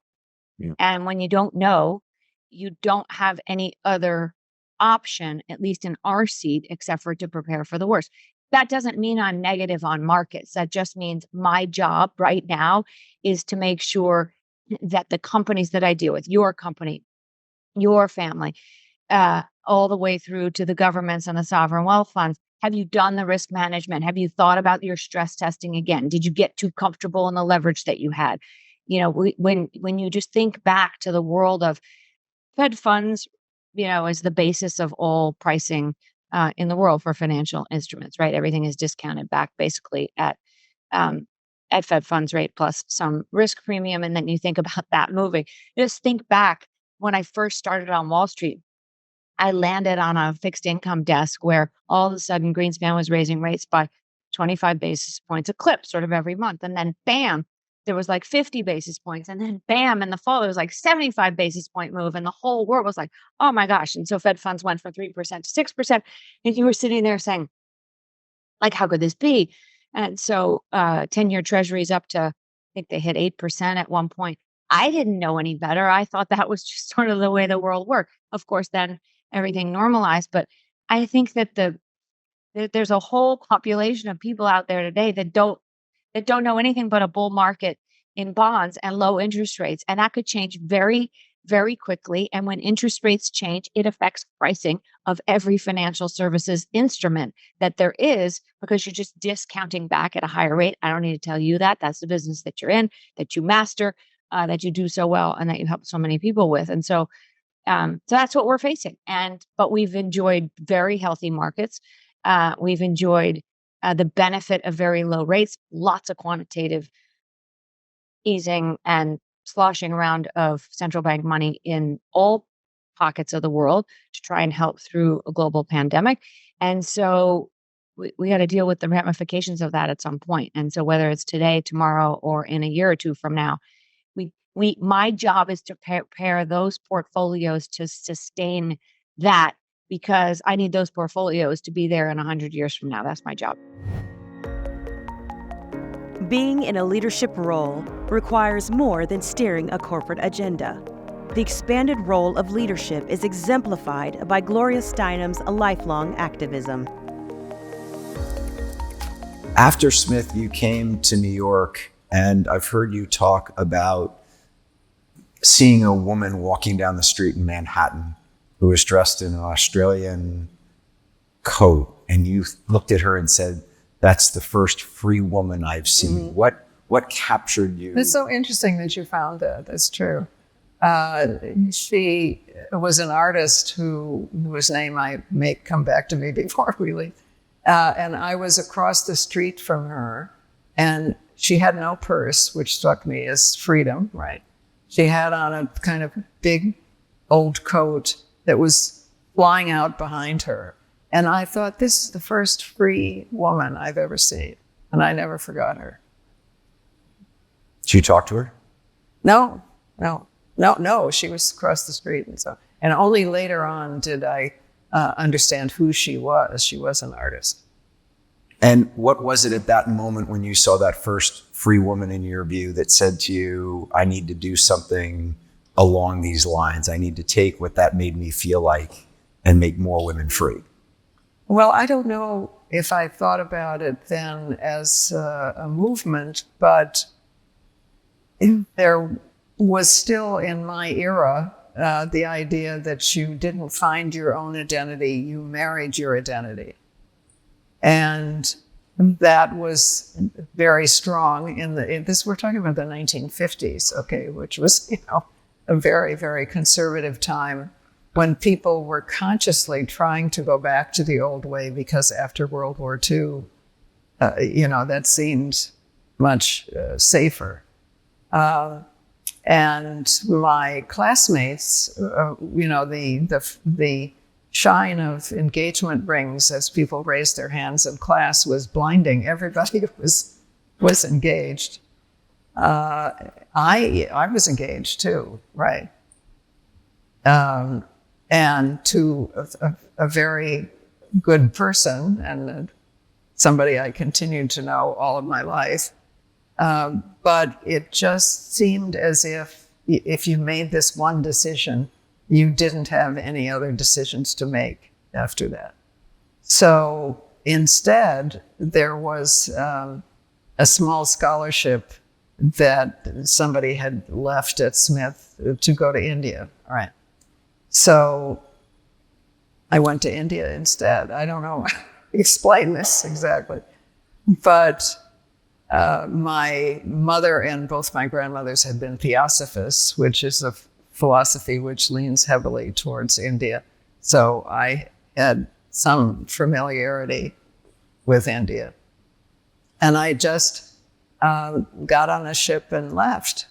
Yeah. And when you don't know, you don't have any other option, at least in our seat, except for to prepare for the worst. That doesn't mean I'm negative on markets. That just means my job right now is to make sure that the companies that I deal with, your company, your family, all the way through to the governments and the sovereign wealth funds. Have you done the risk management? Have you thought about your stress testing again? Did you get too comfortable in the leverage that you had? When you just think back to the world of Fed funds, is the basis of all pricing in the world for financial instruments, right? Everything is discounted back basically at Fed funds rate plus some risk premium. And then you think about that moving. Just think back when I first started on Wall Street. I landed on a fixed income desk where all of a sudden Greenspan was raising rates by 25 basis points a clip sort of every month. And then bam, there was like 50 basis points. And then bam, in the fall, there was like 75 basis point move. And the whole world was like, oh my gosh. And so Fed funds went from 3% to 6%. And you were sitting there saying, like, how could this be? And so 10-year treasuries up to, I think they hit 8% at one point. I didn't know any better. I thought that was just sort of the way the world worked. Of course, then everything normalized. But I think that there's a whole population of people out there today that don't know anything but a bull market in bonds and low interest rates. And that could change very, very quickly. And when interest rates change, it affects pricing of every financial services instrument that there is, because you're just discounting back at a higher rate. I don't need to tell you that. That's the business that you're in, that you master, that you do so well, and that you help so many people with. And so that's what we're facing. But we've enjoyed very healthy markets. We've enjoyed the benefit of very low rates, lots of quantitative easing and sloshing around of central bank money in all pockets of the world to try and help through a global pandemic. And so we got to deal with the ramifications of that at some point. And so whether it's today, tomorrow, or in a year or two from now, my job is to prepare those portfolios to sustain that, because I need those portfolios to be there in 100 years from now. That's my job. Being in a leadership role requires more than steering a corporate agenda. The expanded role of leadership is exemplified by Gloria Steinem's lifelong activism. After Smith, you came to New York, and I've heard you talk about seeing a woman walking down the street in Manhattan who was dressed in an Australian coat, and you looked at her and said, "That's the first free woman I've seen." Mm-hmm. What captured you? It's so interesting that you found that. That's true. She was an artist whose name I may come back to me before we leave. And I was across the street from her, and she had no purse, which struck me as freedom, right? She had on a kind of big old coat that was flying out behind her. And I thought, this is the first free woman I've ever seen. And I never forgot her. Did you talk to her? No. She was across the street. And only later on did I understand who she was. She was an artist. And what was it at that moment when you saw that first free woman in your view that said to you, I need to do something along these lines. I need to take what that made me feel like and make more women free? Well, I don't know if I thought about it then as a movement, but there was still in my era the idea that you didn't find your own identity, you married your identity. And that was very strong in this, we're talking about the 1950s, okay, which was, a very, very conservative time when people were consciously trying to go back to the old way, because after World War II, that seemed much safer. And my classmates, the shine of engagement rings as people raised their hands in class was blinding. Everybody was engaged. I was engaged too, right? And to a very good person, and somebody I continued to know all of my life. But it just seemed as if you made this one decision, you didn't have any other decisions to make after that. So instead, there was a small scholarship that somebody had left at Smith to go to India. All right. So I went to India instead. I don't know how to explain this exactly. But my mother and both my grandmothers had been theosophists, which is a philosophy which leans heavily towards India. So I had some familiarity with India. And I just got on a ship and left.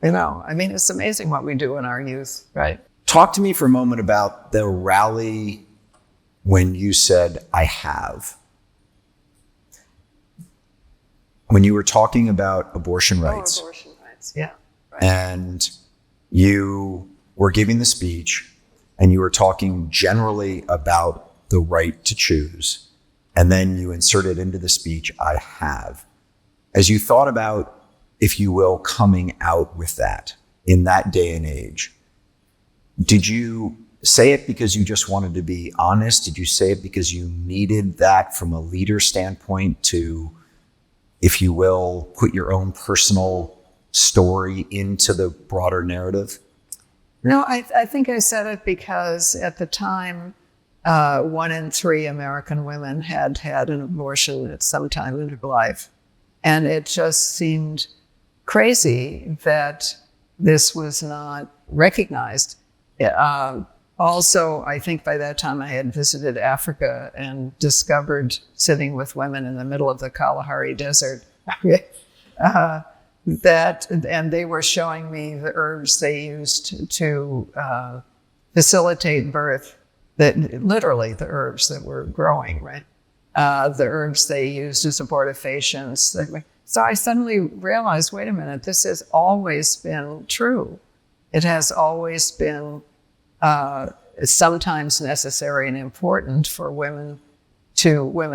It's amazing what we do in our youth, right? Talk to me for a moment about the rally when you said, I have. When you were talking about abortion rights. Oh, abortion rights, yeah. Right. And you were giving the speech and you were talking generally about the right to choose. And then you inserted into the speech, I have. As you thought about, if you will, coming out with that in that day and age, did you say it because you just wanted to be honest? Did you say it because you needed that from a leader standpoint to, if you will, put your own personal story into the broader narrative? No, I think I said it because at the time, 1 in 3 American women had had an abortion at some time in their life. And it just seemed crazy that this was not recognized. Also, I think by that time I had visited Africa and discovered, sitting with women in the middle of the Kalahari Desert, and they were showing me the herbs they used to facilitate birth, literally the herbs that were growing, right? The herbs they used as abortifacients. So I suddenly realized, wait a minute, this has always been true. It has always been sometimes necessary and important for women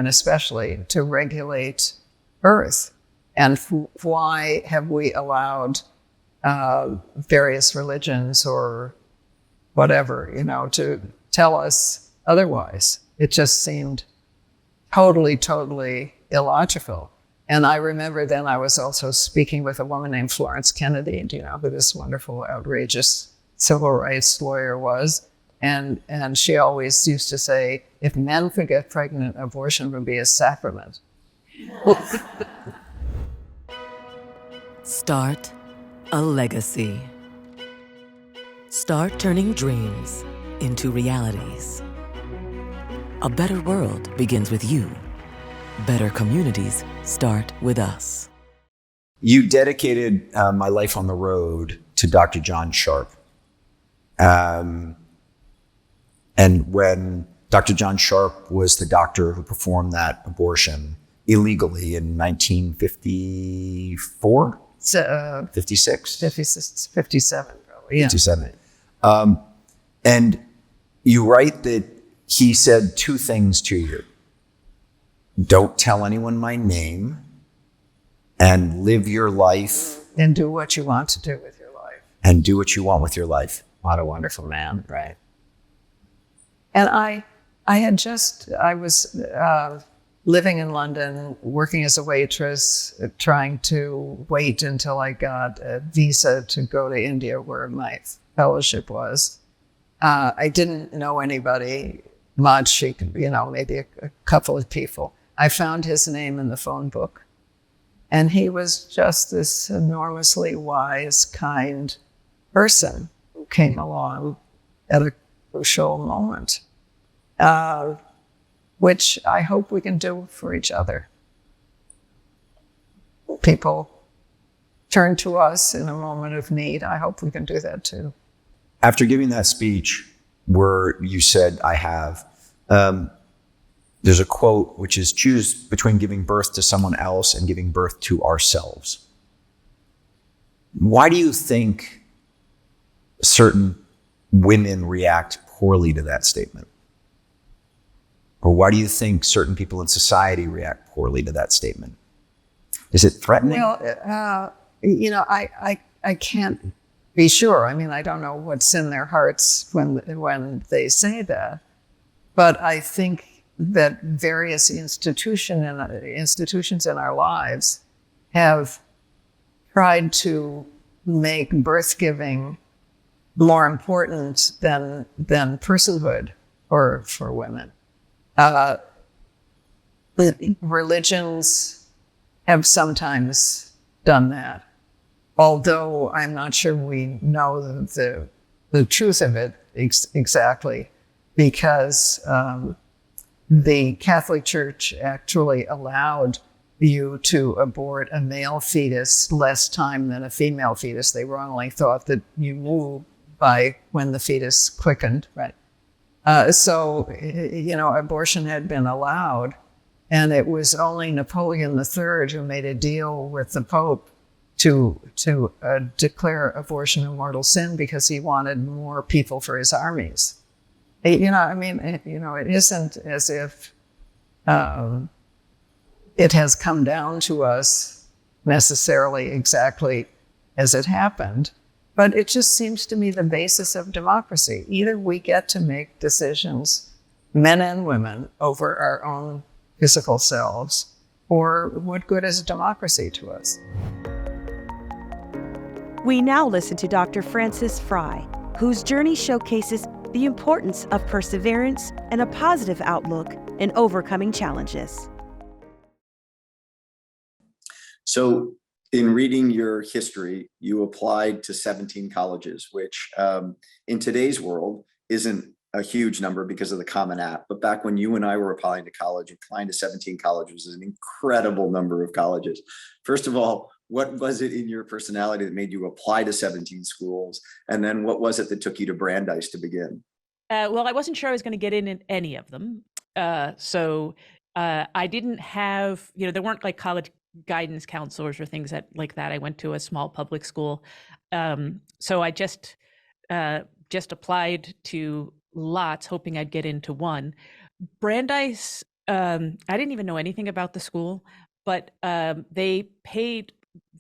especially, to regulate birth. And why have we allowed various religions or whatever, to tell us otherwise? It just seemed totally illogical. And I remember then I was also speaking with a woman named Florence Kennedy, who this wonderful, outrageous civil rights lawyer was. And she always used to say, if men could get pregnant, abortion would be a sacrament. Start a legacy. Start turning dreams into realities. A better world begins with you. Better communities start with us. You dedicated My Life on the Road to Dr. John Sharp. And when Dr. John Sharp was the doctor who performed that abortion illegally in 1954? 56? 57, probably. Yeah. 57. And you write that he said 2 things to you. Don't tell anyone my name, and live your life. And do what you want to do with your life. And do what you want with your life. What a wonderful man, right? And I was living in London, working as a waitress, trying to wait until I got a visa to go to India where my fellowship was. I didn't know anybody much, maybe a couple of people. I found his name in the phone book. And he was just this enormously wise, kind person who came along at a crucial moment, which I hope we can do for each other. People turn to us in a moment of need. I hope we can do that too. After giving that speech where you said, I have, there's a quote which is, choose between giving birth to someone else and giving birth to ourselves. Why do you think certain women react poorly to that statement? Or why do you think certain people in society react poorly to that statement? Is it threatening? Well, I can't be sure. I mean, I don't know what's in their hearts when they say that. But I think that various institutions in our lives have tried to make birth giving more important than personhood for women. Religions have sometimes done that, although I'm not sure we know the truth of it exactly, because the Catholic Church actually allowed you to abort a male fetus less time than a female fetus. They wrongly thought that you moved by when the fetus quickened, right? So abortion had been allowed, and it was only Napoleon III who made a deal with the Pope to declare abortion a mortal sin because he wanted more people for his armies. It isn't as if it has come down to us necessarily exactly as it happened, but it just seems to me the basis of democracy. Either we get to make decisions, men and women, over our own physical selves, or what good is democracy to us? We now listen to Dr. Frances Frei, whose journey showcases the importance of perseverance and a positive outlook in overcoming challenges. So in reading your history, you applied to 17 colleges, which in today's world isn't a huge number because of the Common App. But back when you and I were applying to college, applying to 17 colleges is an incredible number of colleges. First of all, what was it in your personality that made you apply to 17 schools? And then what was it that took you to Brandeis to begin? Well, I wasn't sure I was going to get in any of them. So I didn't have, there weren't like college guidance counselors or things like that. I went to a small public school. So I just applied to lots, hoping I'd get into one. Brandeis, I didn't even know anything about the school, but they paid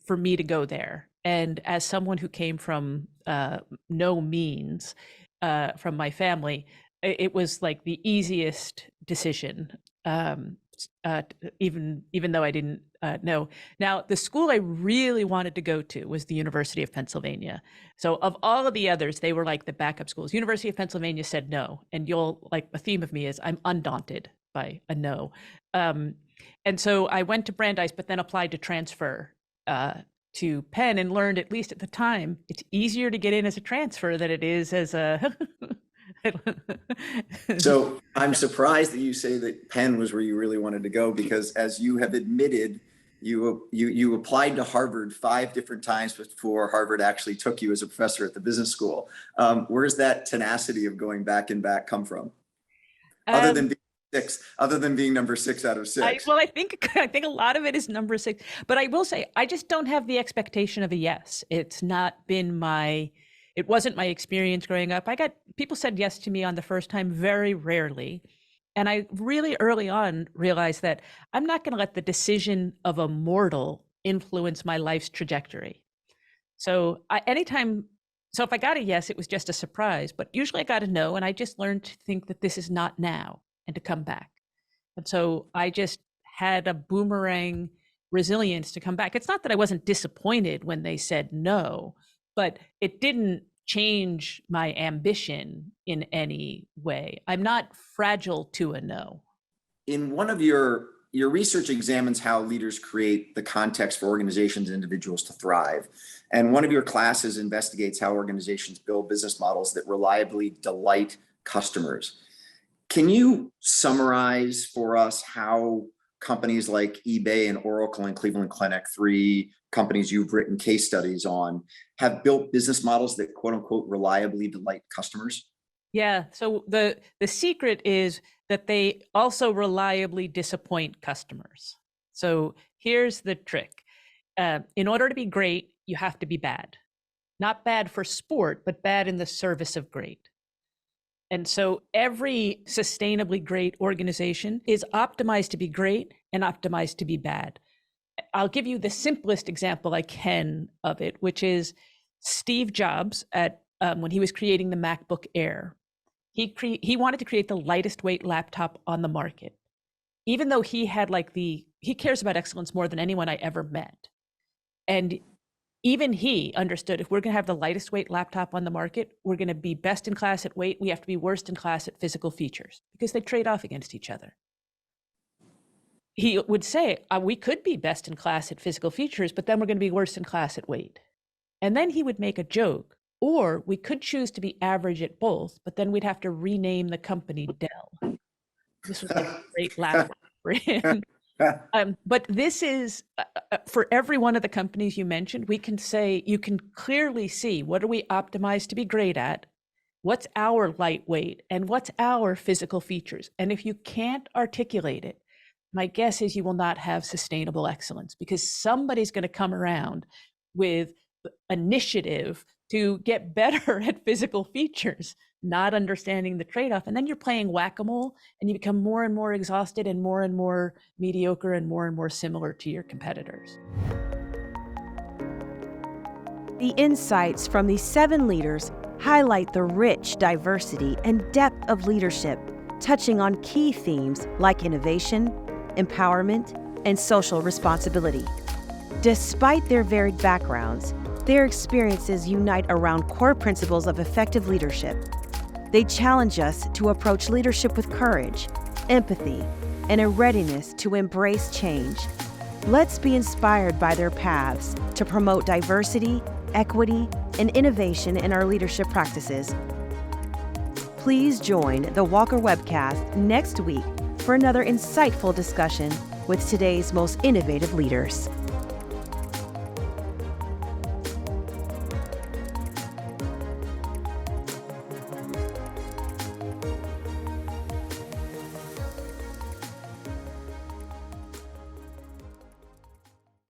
for me to go there. And as someone who came from no means, from my family, it was like the easiest decision, even though I didn't know. Now, the school I really wanted to go to was the University of Pennsylvania. So of all of the others, they were like the backup schools. University of Pennsylvania said no. And a theme of me is I'm undaunted by a no. And so I went to Brandeis, but then applied to transfer to Penn and learned, at least at the time, it's easier to get in as a transfer than it is as a... So I'm surprised that you say that Penn was where you really wanted to go, because as you have admitted, you applied to Harvard 5 different times before Harvard actually took you as a professor at the business school. Where's that tenacity of going back and back come from? Other than being number 6 out of 6. I think a lot of it is number 6, but I will say I just don't have the expectation of a yes. It's not been it wasn't my experience growing up. People said yes to me on the first time very rarely. And I really early on realized that I'm not going to let the decision of a mortal influence my life's trajectory. So if I got a yes, it was just a surprise, but usually I got a no, and I just learned to think that this is not now and to come back. And so I just had a boomerang resilience to come back. It's not that I wasn't disappointed when they said no, but it didn't change my ambition in any way. I'm not fragile to a no. In one of your your research examines how leaders create the context for organizations and individuals to thrive. And one of your classes investigates how organizations build business models that reliably delight customers. Can you summarize for us how companies like eBay and Oracle and Cleveland Clinic, 3 companies you've written case studies on, have built business models that quote unquote reliably delight customers? Yeah. So the secret is that they also reliably disappoint customers. So here's the trick. In order to be great, you have to be bad. Not bad for sport, but bad in the service of great. And so every sustainably great organization is optimized to be great and optimized to be bad. I'll give you the simplest example I can of it, which is Steve Jobs at when he was creating the MacBook Air. He wanted to create the lightest weight laptop on the market, even though he had he cares about excellence more than anyone I ever met. And even he understood, if we're going to have the lightest weight laptop on the market, we're going to be best in class at weight. We have to be worst in class at physical features because they trade off against each other. He would say, we could be best in class at physical features, but then we're going to be worst in class at weight. And then he would make a joke, or we could choose to be average at both, but then we'd have to rename the company Dell. This was like a great laptop brand. But this is, for every one of the companies you mentioned, we can say, you can clearly see, what are we optimized to be great at? What's our lightweight? And what's our physical features? And if you can't articulate it, my guess is you will not have sustainable excellence, because somebody's going to come around with initiative to get better at physical features, not understanding the trade-off. And then you're playing whack-a-mole and you become more and more exhausted and more mediocre and more similar to your competitors. The insights from these 7 leaders highlight the rich diversity and depth of leadership, touching on key themes like innovation, empowerment, and social responsibility. Despite their varied backgrounds, their experiences unite around core principles of effective leadership. They challenge us to approach leadership with courage, empathy, and a readiness to embrace change. Let's be inspired by their paths to promote diversity, equity, and innovation in our leadership practices. Please join the Walker Webcast next week for another insightful discussion with today's most innovative leaders.